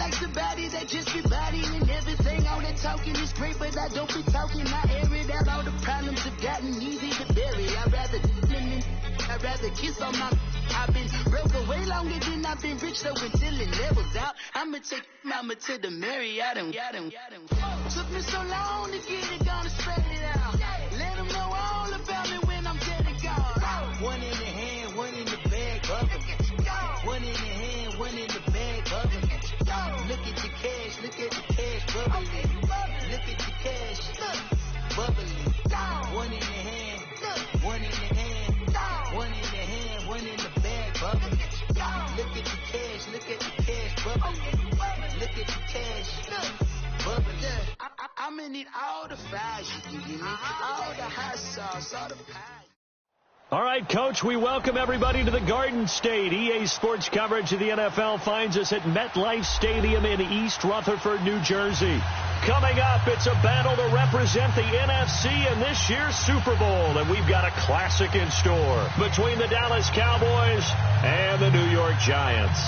likes a body that just be bodying everything. All that talking is great, but I don't be talking. I air it out. All the problems have gotten easy to bury. I'd rather kiss on my. I've been broke away longer than I've been rich, so until it levels out, I'ma take mama to the Marriott and took me so long to get it, gonna spread it out. Let them know all about me when I'm dead and gone. One in the hand, one in the bag, bubble. One in the hand, one in the bag, bubble. Look at the cash, look at the cash, bubbling. Look at the cash, bubbling. One in the hand, one in the hand, one in the hand, one in the bag, bubbling. Look at the cash, look at the cash, bubbling. Look at the cash, bubbling. I'ma need all the fries you can give me, all the hot sauce, all the pie. All right, Coach, we welcome everybody to the Garden State. EA Sports coverage of the NFL finds us at MetLife Stadium in East Rutherford, New Jersey. Coming up, it's a battle to represent the NFC in this year's Super Bowl, and we've got a classic in store between the Dallas Cowboys and the New York Giants.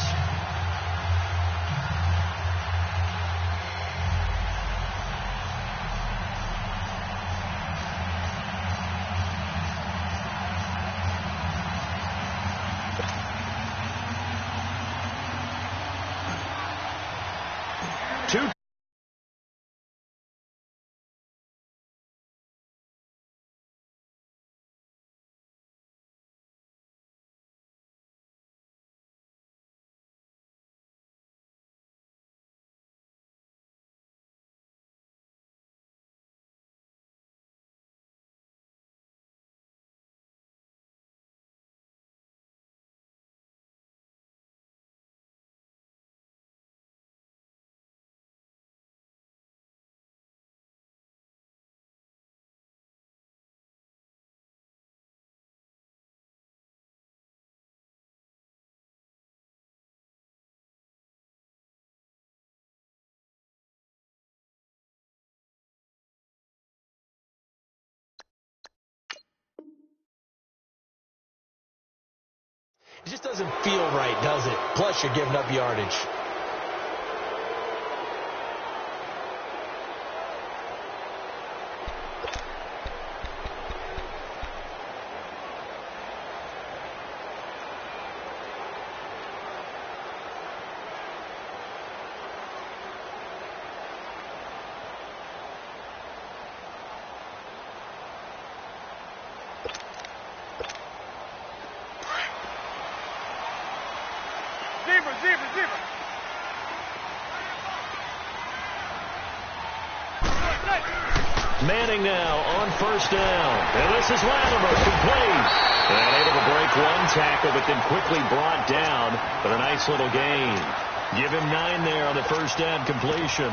It just doesn't feel right, does it? Plus, you're giving up yardage. Manning now on first down. And this is Latimer, complete. And able to break one tackle, but then quickly brought down. But a nice little gain. Give him 9 there on the first down completion.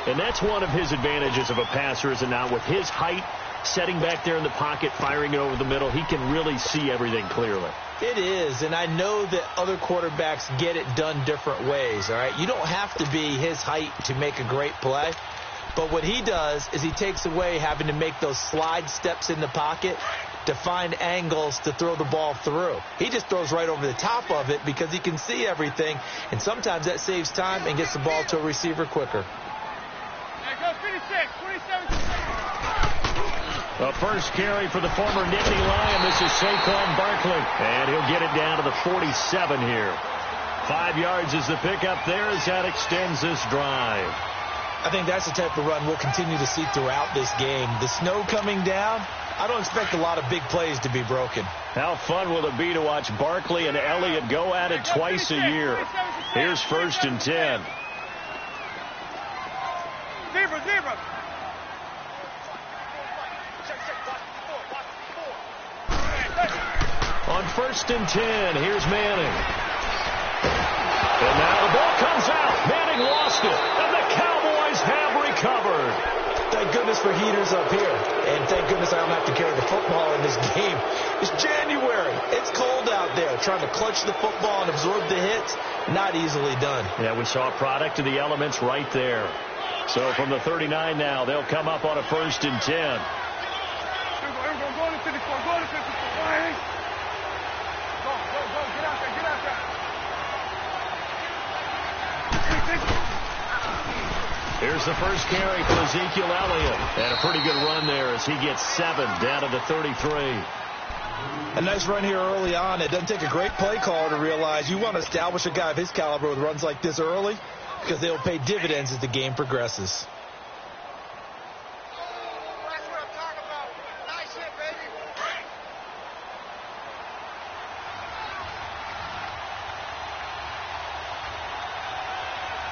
And that's one of his advantages of a passer, is it not? With his height, setting back there in the pocket, firing it over the middle, he can really see everything clearly. It is, and I know that other quarterbacks get it done different ways, all right? You don't have to be his height to make a great play. But what he does is he takes away having to make those slide steps in the pocket to find angles to throw the ball through. He just throws right over the top of it because he can see everything, and sometimes that saves time and gets the ball to a receiver quicker. The first carry for the former Nittany Lion. This is Saquon Barkley, and he'll get it down to the 47 here. 5 yards is the pickup there as that extends this drive. I think that's the type of run we'll continue to see throughout this game. The snow coming down, I don't expect a lot of big plays to be broken. How fun will it be to watch Barkley and Elliott go at it twice a year? Here's 1st and 10. On 1st and 10, here's Manning. And now the ball comes out. Manning lost it, and the Cowboys have recovered. Thank goodness for heaters up here. And thank goodness I don't have to carry the football in this game. It's January. It's cold out there. Trying to clutch the football and absorb the hits, not easily done. Yeah, we saw a product of the elements right there. So from the 39 now, they'll come up on a 1st and 10. Here's the first carry for Ezekiel Elliott. And a pretty good run there as he gets 7 down to the 33. A nice run here early on. It doesn't take a great play caller to realize you want to establish a guy of his caliber with runs like this early because they will pay dividends as the game progresses. That's what I'm talking about. Nice hit, baby.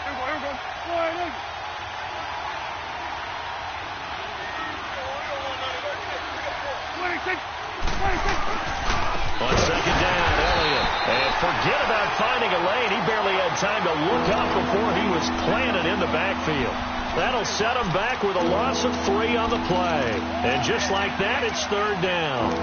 Here we go. Boy, look. On second down, Elliott. And forget about finding a lane. He barely had time to look up before he was planted in the backfield. That'll set him back with a loss of 3 on the play. And just like that, it's 3rd down.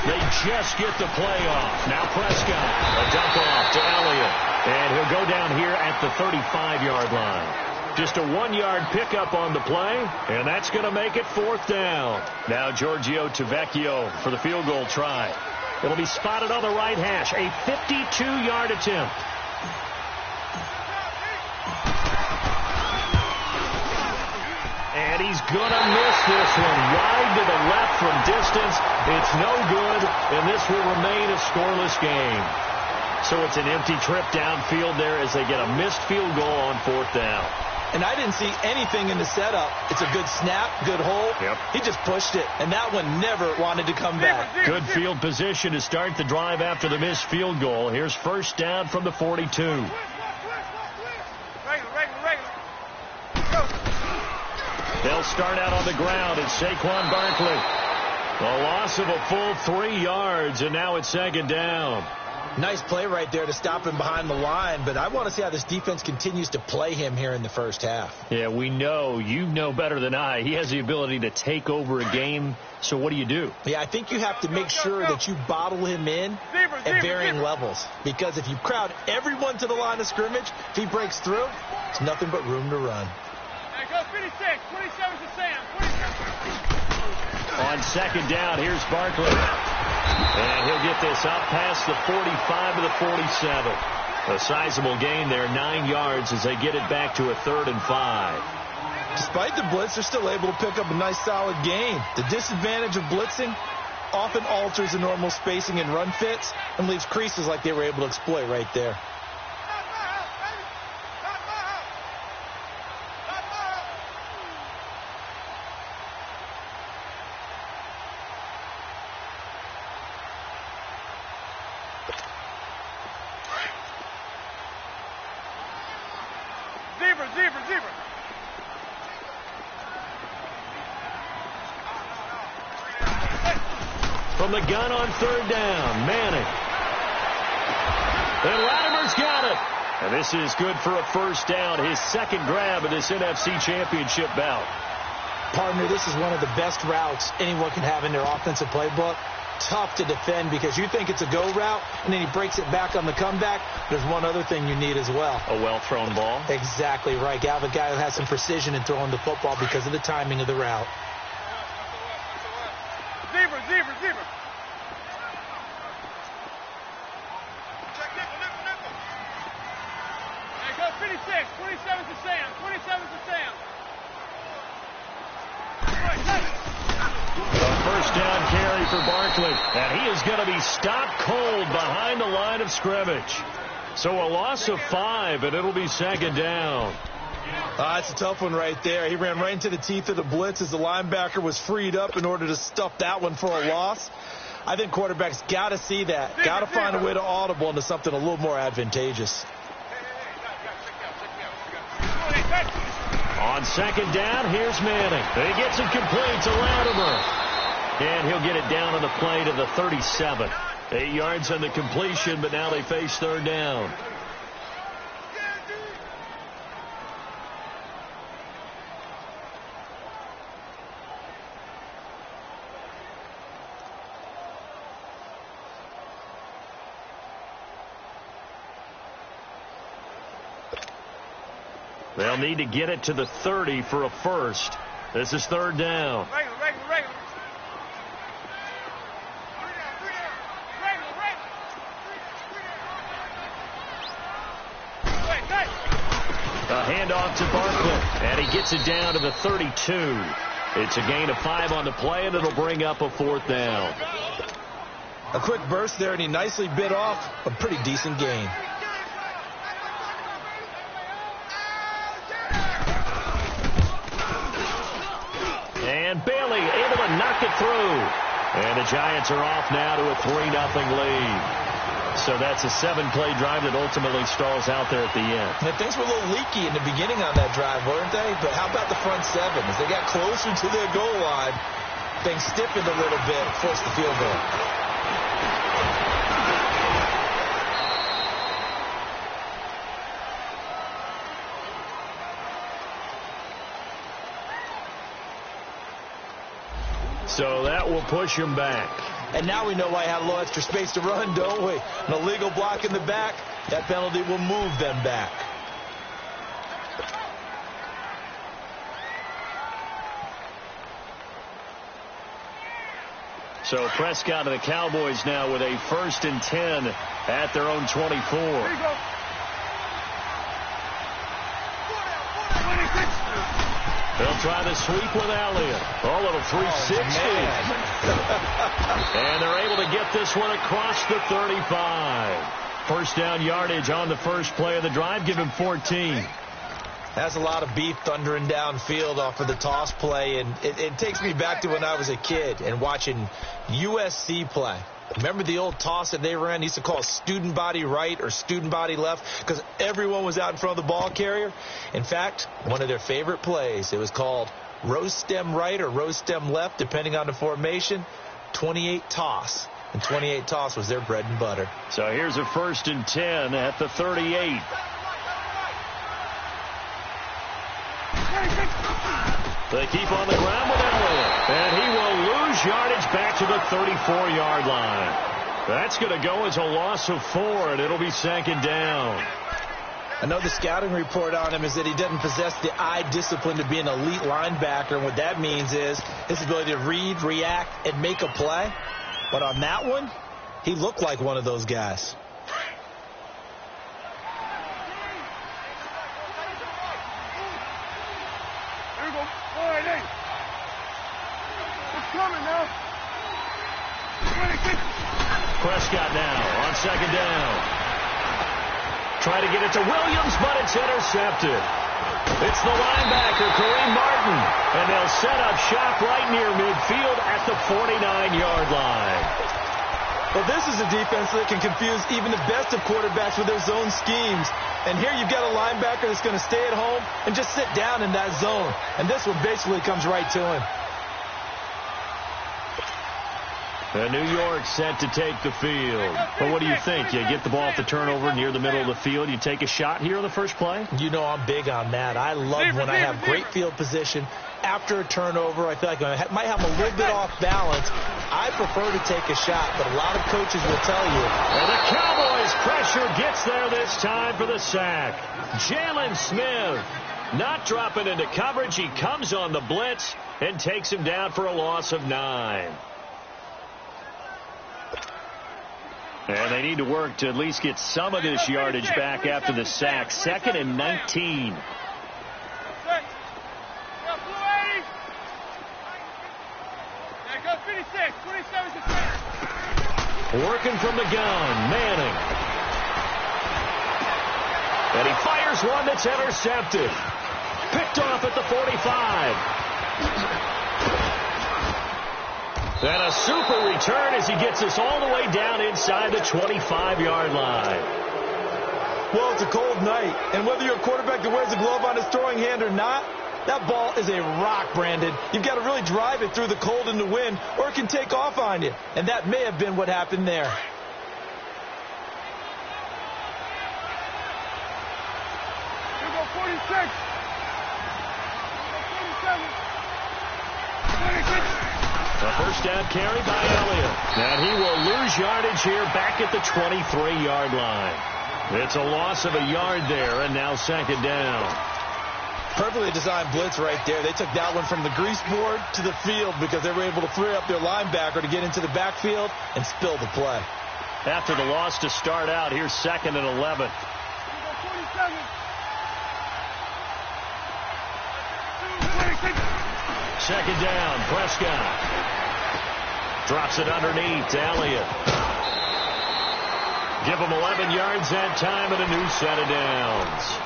They just get the play off. Now Prescott, a dump off to Elliott. And he'll go down here at the 35-yard line. Just a 1-yard pickup on the play, and that's going to make it 4th down. Now Giorgio Tavecchio for the field goal try. It'll be spotted on the right hash. A 52-yard attempt. And he's going to miss this one. Wide to the left from distance. It's no good, and this will remain a scoreless game. So it's an empty trip downfield there as they get a missed field goal on 4th down. And I didn't see anything in the setup. It's a good snap, good hole. Yep. He just pushed it, and that one never wanted to come back. Good field position to start the drive after the missed field goal. Here's 1st down from the 42. They'll start out on the ground. It's Saquon Barkley. A loss of a full 3 yards, and now it's 2nd down. Nice play right there to stop him behind the line, but I want to see how this defense continues to play him here in the first half. Yeah, we know. You know better than I. He has the ability to take over a game, so what do you do? Yeah, I think you have to make sure that you bottle him in at varying levels, because if you crowd everyone to the line of scrimmage, if he breaks through, it's nothing but room to run. Go 56, 27 to Sam. 27. On 2nd down, here's Barkley. And he'll get this up past the 45 to the 47. A sizable gain there, 9 yards as they get it back to a 3rd and 5. Despite the blitz, they're still able to pick up a nice solid gain. The disadvantage of blitzing often alters the normal spacing and run fits and leaves creases like they were able to exploit right there. Zebra. From the gun on 3rd down, Manning. And Latimer's got it. And this is good for a 1st down, his 2nd grab of this NFC Championship bout. Partner, this is one of the best routes anyone can have in their offensive playbook. Tough to defend because you think it's a go route, and then he breaks it back on the comeback. There's one other thing you need as well. A well-thrown ball. Exactly right. You have a guy who has some precision in throwing the football because of the timing of the route. Zebra. Check nickel. Hey, go 56, 27 to Sam. 27 to Sam. A 1st down carry for Barkley. And he is going to be stopped cold behind the line of scrimmage. So a loss of 5, and it'll be 2nd down. That's a tough one right there. He ran right into the teeth of the blitz as the linebacker was freed up in order to stuff that one for a loss. I think quarterbacks got to see that. Got to find a way to audible into something a little more advantageous. On 2nd down, here's Manning. He gets it complete to Latimer. And he'll get it down on the play to the 37. 8 yards on the completion, but now they face third down. They'll need to get it to the 30 for a first. This is third down. A handoff to Barkley, and he gets it down to the 32. It's a gain of 5 on the play, and it'll bring up a fourth down. A quick burst there, and he nicely bit off a pretty decent gain. And Bailey able to knock it through. And the Giants are off now to a 3-0 lead. So that's a 7-play drive that ultimately stalls out there at the end. And things were a little leaky in the beginning on that drive, weren't they? But how about the front 7? As they got closer to their goal line, things stiffened a little bit, forced the field goal. So that will push him back. And now we know why he had a little extra space to run, don't we? An illegal block in the back. That penalty will move them back. So Prescott and the Cowboys now with a 1st and 10 at their own 24. They'll try the sweep with Elliott. Oh, little 360. And they're able to get this one across the 35. First down yardage on the first play of the drive. Give him 14. That's a lot of beef thundering downfield off of the toss play. And it takes me back to when I was a kid and watching USC play. Remember the old toss that they ran? They used to call student body right or student body left because everyone was out in front of the ball carrier. In fact, one of their favorite plays, it was called rose stem right or rose stem left, depending on the formation, 28 toss. And 28 toss was their bread and butter. So here's a 1st and 10 at the 38. They keep on the ground with Elliott, and he will lose yardage back to the 34-yard line. That's going to go as a loss of 4, and it'll be 2nd down. I know the scouting report on him is that he doesn't possess the eye discipline to be an elite linebacker, and what that means is his ability to read, react, and make a play. But on that one, he looked like one of those guys. Prescott now on 2nd down. Try to get it to Williams, but it's intercepted. It's the linebacker, Kareem Martin, and they'll set up shop right near midfield at the 49-yard line. Well, this is a defense that can confuse even the best of quarterbacks with their zone schemes. And here you've got a linebacker that's going to stay at home and just sit down in that zone. And this one basically comes right to him. New York set to take the field. But what do you think? You get the ball off the turnover near the middle of the field. You take a shot here on the first play? You know I'm big on that. I love when I have great field position. After a turnover, I feel like I might have a little bit off balance. I prefer to take a shot, but a lot of coaches will tell you. And the Cowboys' pressure gets there this time for the sack. Jalen Smith not dropping into coverage. He comes on the blitz and takes him down for a loss of 9. And they need to work to at least get some of this yardage back after the sack. 2nd and 19. Working from the gun, Manning. And he fires one that's intercepted. Picked off at the 45. And a super return as he gets us all the way down inside the 25-yard line. Well, it's a cold night, and whether you're a quarterback that wears a glove on his throwing hand or not, That ball is a rock, Brandon. You've got to really drive it through the cold and the wind, or it can take off on you. And that may have been what happened there. You go 46. 47. 26. A first down carry by Elliott. And he will lose yardage here back at the 23-yard line. It's a loss of a yard there, and now second down. Perfectly designed blitz right there. They took that one from the grease board to the field because they were able to free up their linebacker to get into the backfield and spill the play. After the loss to start out, here's second and 11. 47. Second down, Prescott. Drops it underneath to Elliott. Give him 11 yards that time and a new set of downs.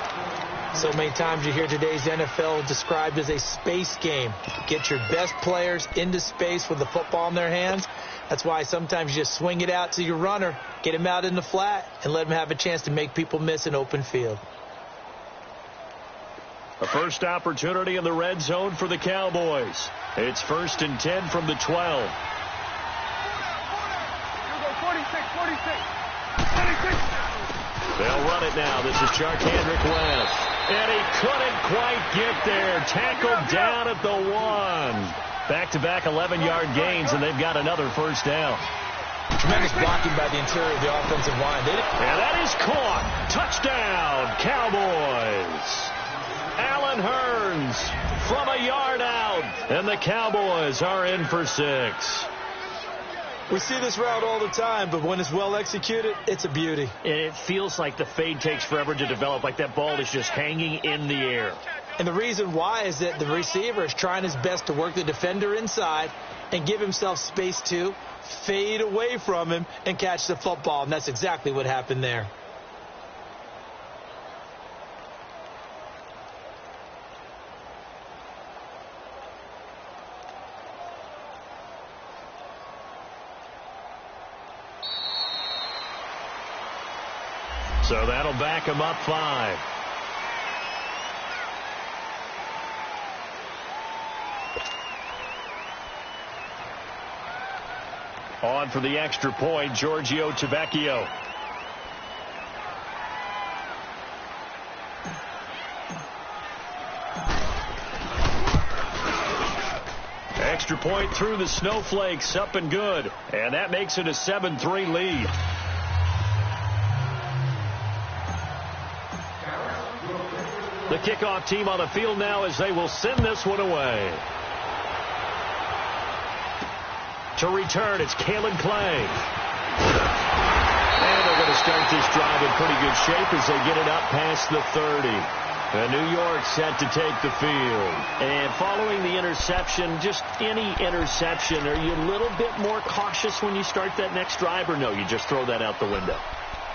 So many times you hear today's NFL described as a space game. Get your best players into space with the football in their hands. That's why sometimes you just swing it out to your runner, get him out in the flat, and let him have a chance to make people miss an open field. A first opportunity in the red zone for the Cowboys. It's 1st and 10 from the 12. You go 46, 46. 26. They'll run it now. This is Charkandrick West. And he couldn't quite get there. Tackled down at the 1. Back-to-back 11-yard gains, and they've got another first down. Tremendous blocking by the interior of the offensive line. And that is caught. Touchdown, Cowboys. Allen Hurns from a yard out, and the Cowboys are in for 6. We see this route all the time, but when it's well executed, it's a beauty. It feels like the fade takes forever to develop, like that ball is just hanging in the air. And the reason why is that the receiver is trying his best to work the defender inside and give himself space to fade away from him and catch the football, and that's exactly what happened there. So that'll back him up 5. On for the extra point, Giorgio Tavecchio. Extra point through the snowflakes, up and good. And that makes it a 7-3 lead. The kickoff team on the field now as they will send this one away. To return, it's Kalen Clay. And they're going to start this drive in pretty good shape as they get it up past the 30. And New York set to take the field. And following the interception, just any interception, are you a little bit more cautious when you start that next drive, or no, you just throw that out the window?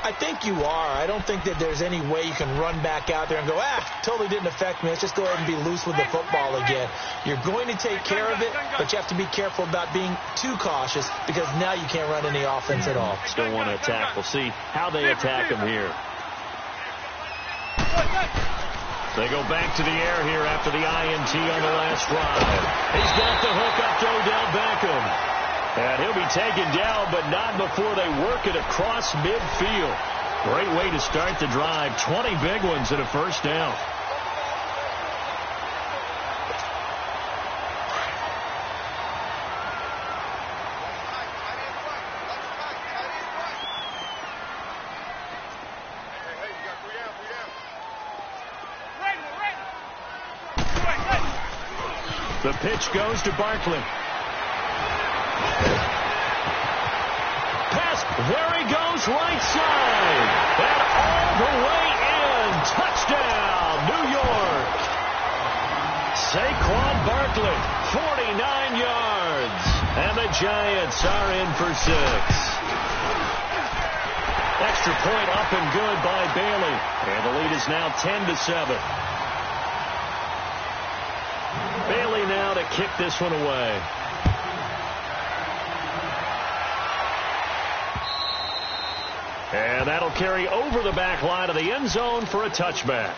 I think you are. I don't think that there's any way you can run back out there and go, totally didn't affect me. Let's just go ahead and be loose with the football again. You're going to take care of it, but you have to be careful about being too cautious because now you can't run any offense at all. Still want to attack. We'll see how they attack him here. They go back to the air here after the INT on the last drive. He's got the hook up to Odell Beckham. And he'll be taken down, but not before they work it across midfield. Great way to start the drive. 20 big ones and a first down. The pitch goes to Barkley. Pass, there he goes, right side. And all the way in. Touchdown, New York. Saquon Barkley, 49 yards. And the Giants are in for 6. Extra point up and good by Bailey. And the lead is now 10-7. Bailey now to kick this one away. And that'll carry over the back line of the end zone for a touchback.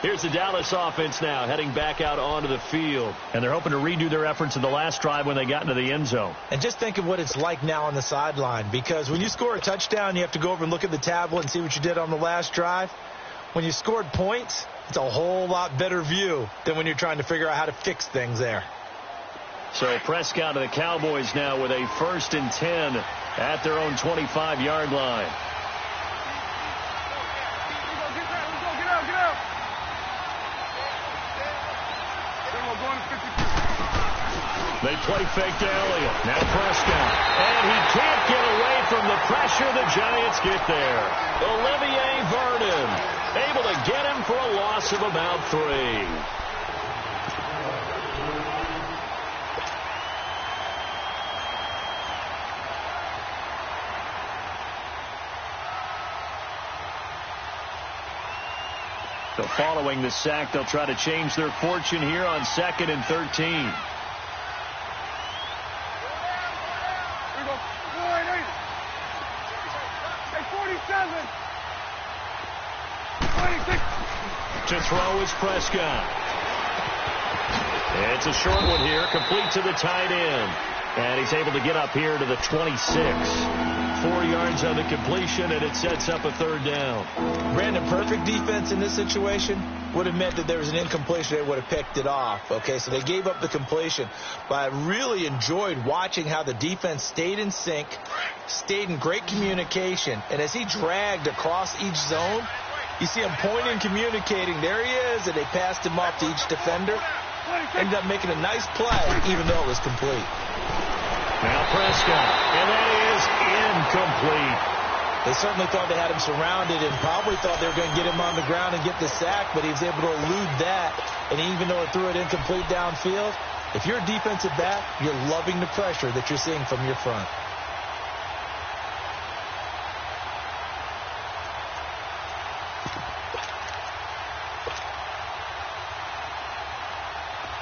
Here's the Dallas offense now heading back out onto the field. And they're hoping to redo their efforts in the last drive when they got into the end zone. And just think of what it's like now on the sideline, because when you score a touchdown, you have to go over and look at the tablet and see what you did on the last drive. When you scored points, it's a whole lot better view than when you're trying to figure out how to fix things there. So Prescott and the Cowboys now with a 1st and 10 at their own 25-yard line. They play fake to Elliott. Now Prescott. And he can't get away from the pressure. The Giants get there. Olivier Vernon able to get him for a loss of about 3. So following the sack, they'll try to change their fortune here on 2nd and 13. To throw is Prescott. It's a short one here, complete to the tight end. And he's able to get up here to the 26. 4 yards on the completion, and it sets up a 3rd down. Brandon, perfect defense in this situation would have meant that there was an incompletion. They would have picked it off. Okay, so they gave up the completion. But I really enjoyed watching how the defense stayed in sync, stayed in great communication. And as he dragged across each zone, you see him pointing, communicating. There he is, and they passed him off to each defender. Ended up making a nice play, even though it was complete. Now Prescott, and that is incomplete. They certainly thought they had him surrounded and probably thought they were going to get him on the ground and get the sack, but he was able to elude that. And even though it threw it incomplete downfield, if you're a defensive back, you're loving the pressure that you're seeing from your front.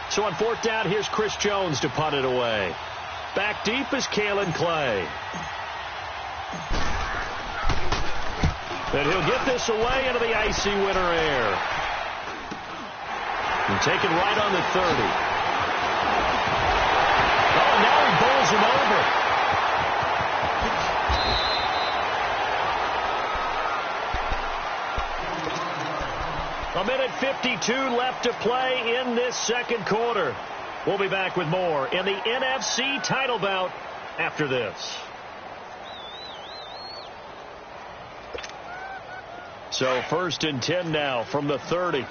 So on 4th down, here's Chris Jones to punt it away. Back deep is Kalen Clay. And he'll get this away into the icy winter air. And take it right on the 30. Oh, now he bowls him over. A minute 52 left to play in this 2nd quarter. We'll be back with more in the NFC title bout after this. So 1st and 10 now from the 30.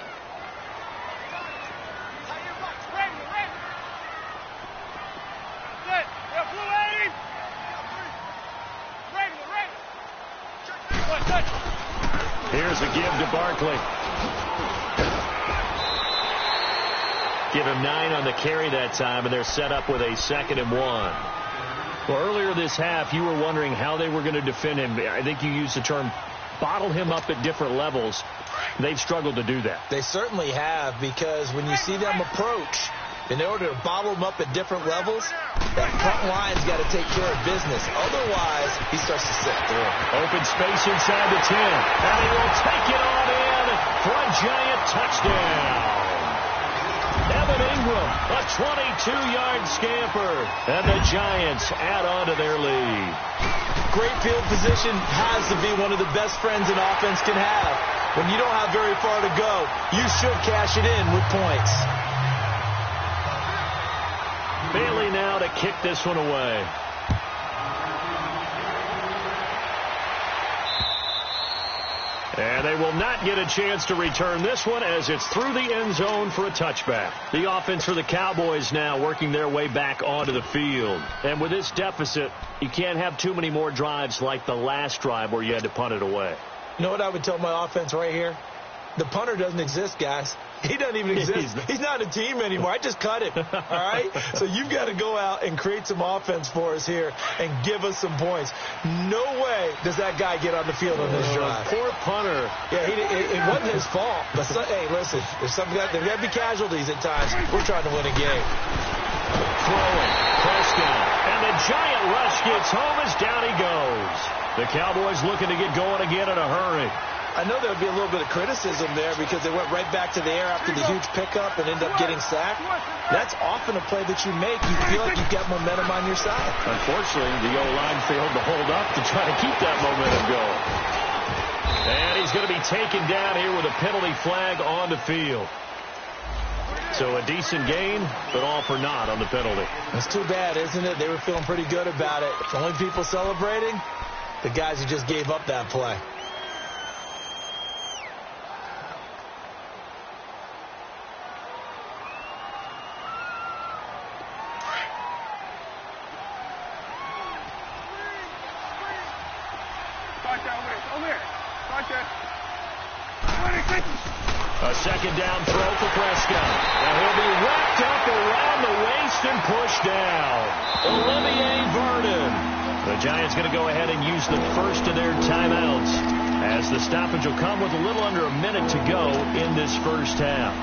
Here's a give to Barkley. Give him 9 on the carry that time, and they're set up with a 2nd and 1. Well, earlier this half, you were wondering how they were going to defend him. I think you used the term bottle him up at different levels. They've struggled to do that. They certainly have, because when you see them approach, in order to bottle them up at different levels, that front line's got to take care of business. Otherwise, he starts to slip through. Open space inside the 10. And he will take it on in for a Giant touchdown. Evan Ingram, a 22-yard scamper. And the Giants add on to their lead. Great field position has to be one of the best friends an offense can have. When you don't have very far to go, you should cash it in with points. Bailey now to kick this one away. And they will not get a chance to return this one as it's through the end zone for a touchback. The offense for the Cowboys now working their way back onto the field. And with this deficit, you can't have too many more drives like the last drive where you had to punt it away. You know what I would tell my offense right here? The punter doesn't exist, guys. He doesn't even exist. He's not a team anymore. I just cut him. All right? So you've got to go out and create some offense for us here and give us some points. No way does that guy get on the field on this drive. Poor punter. Yeah, it wasn't his fault. But hey, listen, there's got to be casualties at times. We're trying to win a game. Throwing. Prescott. And the Giant rush gets home as down he goes. The Cowboys looking to get going again in a hurry. I know there would be a little bit of criticism there because they went right back to the air after the huge pickup and ended up getting sacked. That's often a play that you make. You feel like you've got momentum on your side. Unfortunately, the O-line failed to hold up to try to keep that momentum going. And he's going to be taken down here with a penalty flag on the field. So a decent gain, but all for naught on the penalty. That's too bad, isn't it? They were feeling pretty good about it. The only people celebrating, the guys who just gave up that play. A second down throw for Prescott. And he'll be wrapped up around the waist and pushed down. Olivier Vernon. The Giants going to go ahead and use the first of their timeouts, as the stoppage will come with a little under a minute to go in this first half.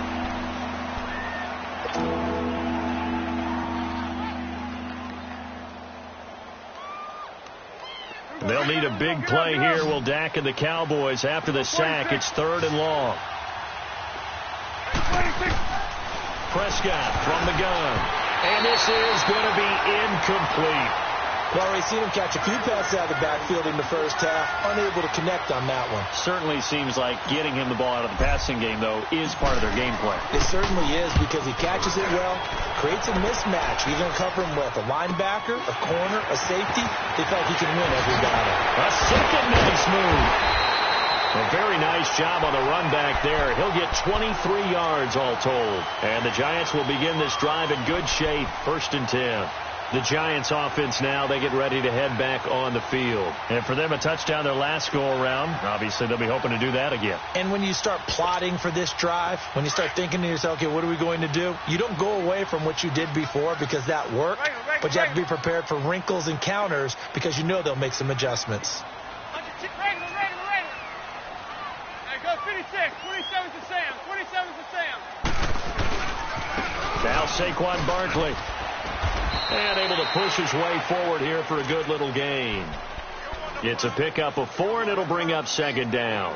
They'll need a big play here, will Dak and the Cowboys. After the sack, it's 3rd and long. Prescott from the gun. And this is going to be incomplete. Well, we've seen him catch a few passes out of the backfield in the first half. Unable to connect on that one. Certainly seems like getting him the ball out of the passing game, though, is part of their game plan. It certainly is, because he catches it well, creates a mismatch. You're going to cover him with a linebacker, a corner, a safety. They feel like he can win every battle. A second nice move. A very nice job on the run back there. He'll get 23 yards all told. And the Giants will begin this drive in good shape. 1st and 10. The Giants offense now, they get ready to head back on the field. And for them, a touchdown their last go-around. Obviously, they'll be hoping to do that again. And when you start plotting for this drive, when you start thinking to yourself, okay, what are we going to do? You don't go away from what you did before because that worked. But you have to be prepared for wrinkles and counters because you know they'll make some adjustments. Go 56. 27 to Sam. 27 to Sam. Now Saquon Barkley. And able to push his way forward here for a good little gain. It's a pickup of 4, and it'll bring up 2nd down.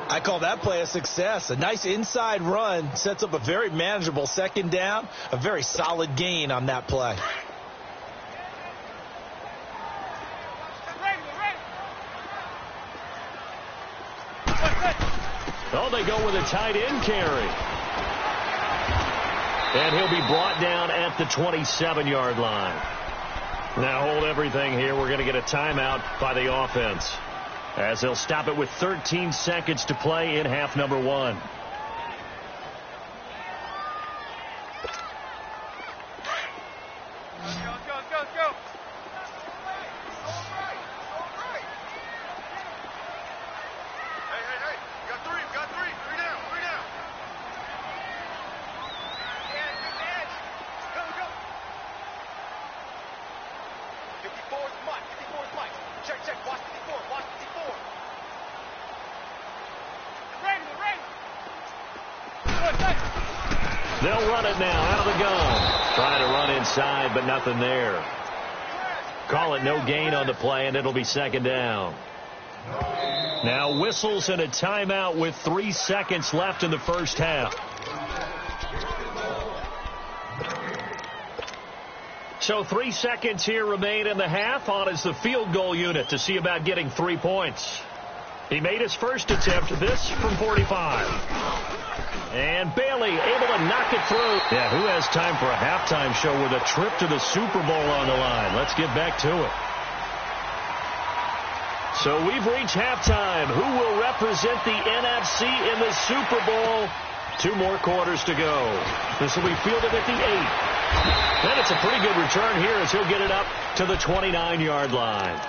I call that play a success. A nice inside run sets up a very manageable 2nd down. A very solid gain on that play. Oh, they go with a tight end carry. And he'll be brought down at the 27-yard line. Now hold everything here. We're going to get a timeout by the offense, as they'll stop it with 13 seconds to play in half number 1. Let's go. They'll run it now out of the gun. Trying to run inside, but nothing there. Call it no gain on the play, and it'll be 2nd down. Now whistles and a timeout with 3 seconds left in the first half. So 3 seconds here remain in the half. On is the field goal unit to see about getting 3 points. He made his first attempt, this from 45. And Bailey able to knock it through. Yeah, who has time for a halftime show with a trip to the Super Bowl on the line? Let's get back to it. So we've reached halftime. Who will represent the NFC in the Super Bowl? 2 more quarters to go. This will be fielded at the 8. And it's a pretty good return here as he'll get it up to the 29-yard line.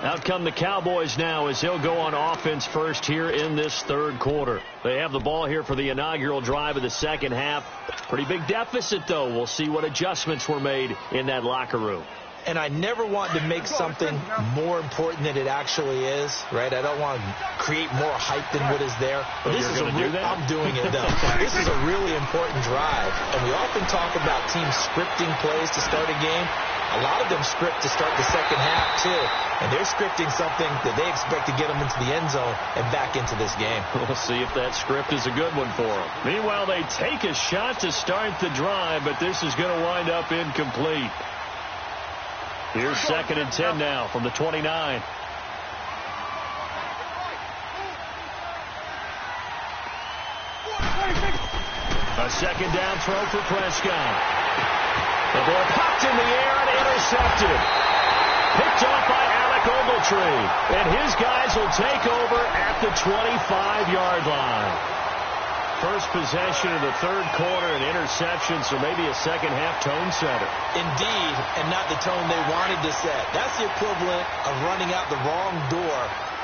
Out come the Cowboys now as they'll go on offense first here in this 3rd quarter. They have the ball here for the inaugural drive of the 2nd half. Pretty big deficit, though. We'll see what adjustments were made in that locker room. And I never want to make something more important than it actually is, right? I don't want to create more hype than what is there. But this is I'm doing it, though. This is a really important drive. And we often talk about teams scripting plays to start a game. A lot of them script to start the second half, too. And they're scripting something that they expect to get them into the end zone and back into this game. We'll see if that script is a good one for them. Meanwhile, they take a shot to start the drive, but this is going to wind up incomplete. Here's 2nd and 10 now from the 29. A second down throw for Prescott. The ball popped in the air and intercepted. Picked off by Alec Ogletree. And his guys will take over at the 25-yard line. First possession of the third quarter, an interception, so maybe a second-half tone setter. Indeed, and not the tone they wanted to set. That's the equivalent of running out the wrong door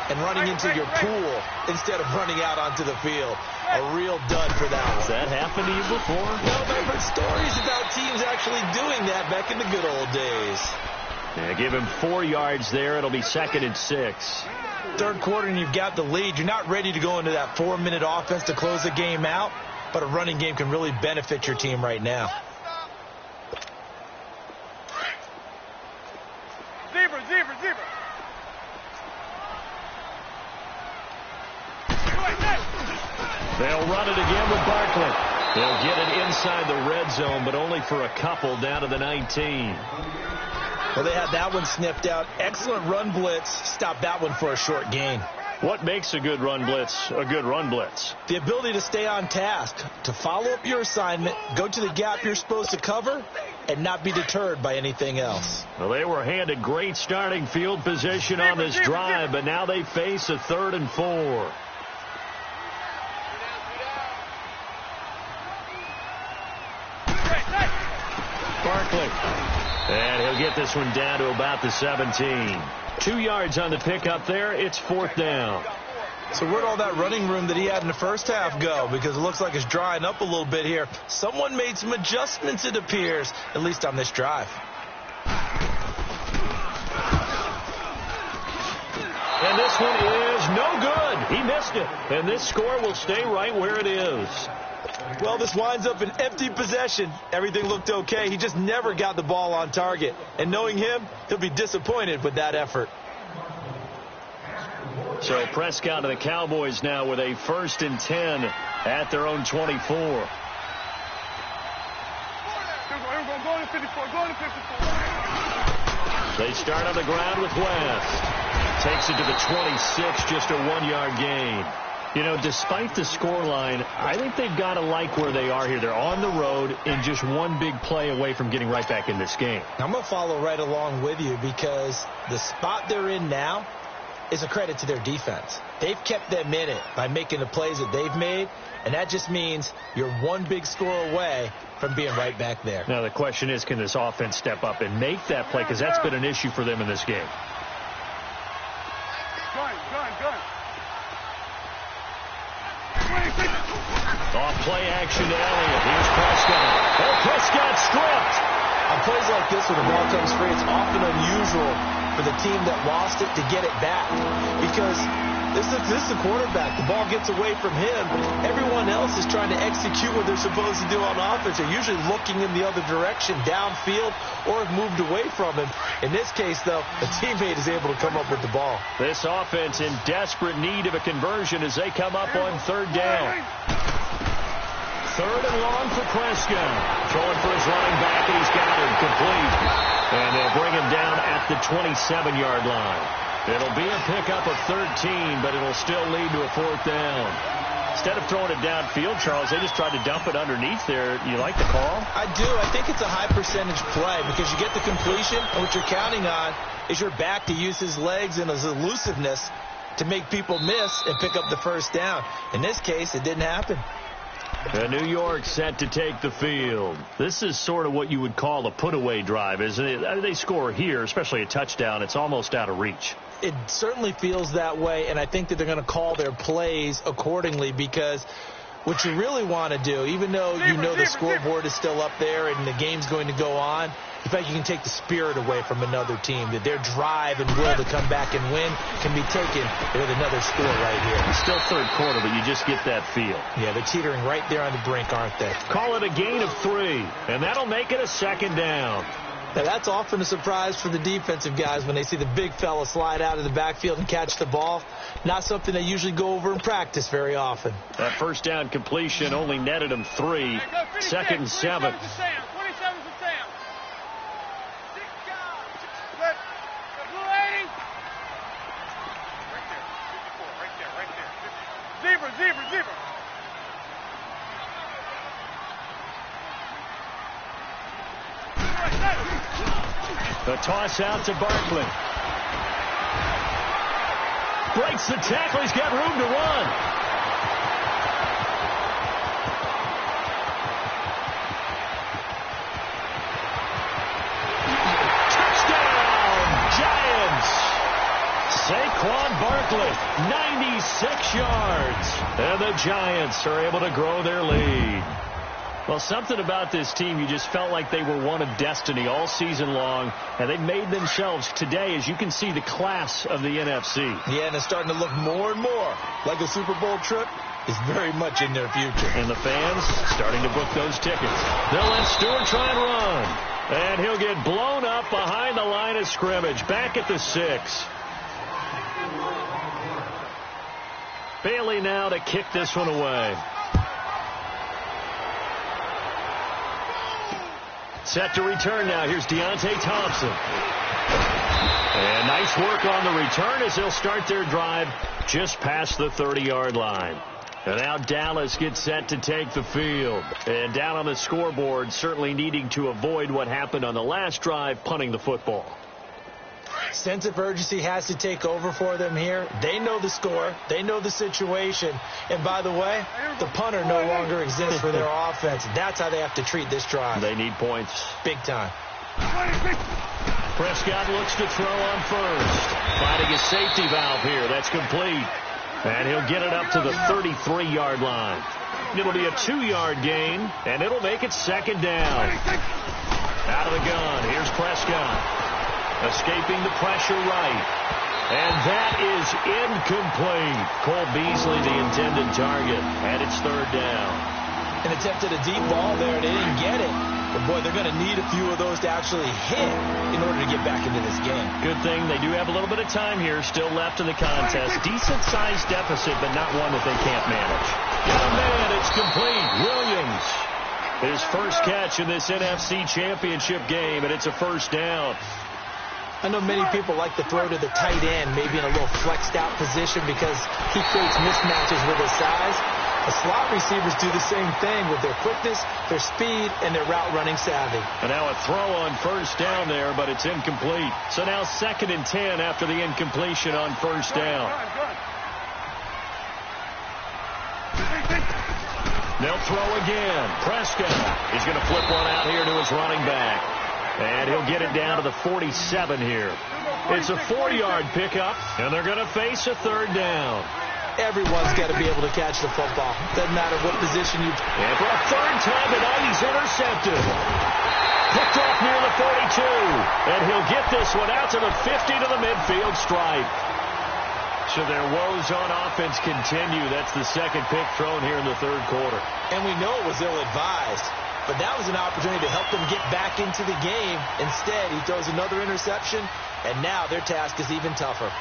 and running into your pool instead of running out onto the field. A real dud for that one. Has that happened to you before? No, I've heard stories about teams actually doing that back in the good old days. Yeah, give him 4 yards there. It'll be 2nd and 6. Third quarter and you've got the lead. You're not ready to go into that 4-minute offense to close the game out, but a running game can really benefit your team right now. Zebra. They'll run it again with Barkley. They'll get it inside the red zone, but only for a couple down to the 19. Well, they had that one sniffed out. Excellent run blitz. Stopped that one for a short gain. What makes a good run blitz a good run blitz? The ability to stay on task, to follow up your assignment, go to the gap you're supposed to cover, and not be deterred by anything else. Well, they were handed great starting field position on this drive, but now they face a 3rd and 4. Barkley. And he'll get this one down to about the 17. 2 yards on the pickup there. It's 4th down. So where'd all that running room that he had in the first half go? Because it looks like it's drying up a little bit here. Someone made some adjustments, it appears, at least on this drive. And this one is no good. He missed it. And this score will stay right where it is. Well, this winds up an empty possession. Everything looked okay. He just never got the ball on target. And knowing him, he'll be disappointed with that effort. So Prescott and the Cowboys now with a 1st and 10 at their own 24. They start on the ground with West. Takes it to the 26, just a 1-yard gain. You know, despite the scoreline, I think they've got to like where they are here. They're on the road and just one big play away from getting right back in this game. I'm going to follow right along with you because the spot they're in now is a credit to their defense. They've kept them in it by making the plays that they've made, and that just means you're one big score away from being right back there. Now, the question is, can this offense step up and make that play? Because that's been an issue for them in this game. Gun. Off play action to Elliott. Here's Prescott. Oh, Prescott stripped. On plays like this, when the ball comes free, it's often unusual for the team that lost it to get it back. Because this is the quarterback. The ball gets away from him. Everyone else is trying to execute what they're supposed to do on offense. They're usually looking in the other direction, downfield, or have moved away from him. In this case, though, the teammate is able to come up with the ball. This offense in desperate need of a conversion as they come up on 3rd down. 3rd and long for Prescott. Throwing for his running back, and he's got him complete. And they'll bring him down at the 27-yard line. It'll be a pickup of 13, but it'll still lead to a 4th down. Instead of throwing it downfield, Charles, they just tried to dump it underneath there. You like the call? I do. I think it's a high percentage play because you get the completion, and what you're counting on is your back to use his legs and his elusiveness to make people miss and pick up the 1st down. In this case, it didn't happen. And New York set to take the field. This is sort of what you would call a put-away drive, isn't it? They score here, especially a touchdown. It's almost out of reach. It certainly feels that way, and I think that they're going to call their plays accordingly because what you really want to do, even though you know the scoreboard is still up there and the game's going to go on, In fact, you can take the spirit away from another team, that their drive and will to come back and win can be taken with another score right here. It's still third quarter, but you just get that feel. Yeah, they're teetering right there on the brink, aren't they? Call it a gain of 3, and that'll make it a second down. Now, that's often a surprise for the defensive guys when they see the big fella slide out of the backfield and catch the ball. Not something they usually go over in practice very often. That first down completion only netted him 3. Second and 7. 27 to Sam. 27 to Sam. Good. Blue 80. Right there. Zebra. The toss out to Barkley. Breaks the tackle. He's got room to run. Touchdown, Giants. Saquon Barkley, 96 yards. And the Giants are able to grow their lead. Well, something about this team, you just felt like they were one of destiny all season long, and they made themselves today, as you can see, the class of the NFC. Yeah, and it's starting to look more and more like a Super Bowl trip is very much in their future. And the fans starting to book those tickets. They'll let Stewart try and run, and he'll get blown up behind the line of scrimmage, back at the 6. Bailey now to kick this one away. Set to return now. Here's Deontay Thompson. And nice work on the return as they'll start their drive just past the 30-yard line. And now Dallas gets set to take the field. And down on the scoreboard, certainly needing to avoid what happened on the last drive, punting the football. Sense of urgency has to take over for them here. They know the score. They know the situation. And by the way, the punter no longer exists for their offense. That's how they have to treat this drive. They need points. Big time. Prescott looks to throw on first. Finding his safety valve here. That's complete. And he'll get it up to the 33-yard line. It'll be a 2-yard gain, and it'll make it second down. Out of the gun. Here's Prescott. Escaping the pressure right. And that is incomplete. Cole Beasley, the intended target. And it's third down. And attempted a deep ball there. They didn't get it. But, boy, they're going to need a few of those to actually hit in order to get back into this game. Good thing they do have a little bit of time here still left in the contest. Decent-sized deficit, but not one that they can't manage. Oh, man, it's complete. Williams. His first catch in this NFC Championship game, and it's a first down. I know many people like to throw to the tight end, maybe in a little flexed out position because he creates mismatches with his size. The slot receivers do the same thing with their quickness, their speed, and their route running savvy. And now a throw on first down there, but it's incomplete. So now 2nd and 10 after the incompletion on first down. They'll throw again. Prescott is going to flip one out here to his running back. And he'll get it down to the 47 here. It's a 4-yard pickup, and they're going to face a third down. Everyone's got to be able to catch the football. Doesn't matter what position you... And for a third time tonight, he's intercepted. Picked off near the 42. And he'll get this one out to the 50 to the midfield stripe. So their woes on offense continue. That's the second pick thrown here in the third quarter. And we know it was ill-advised. But that was an opportunity to help them get back into the game. Instead, he throws another interception, and now their task is even tougher.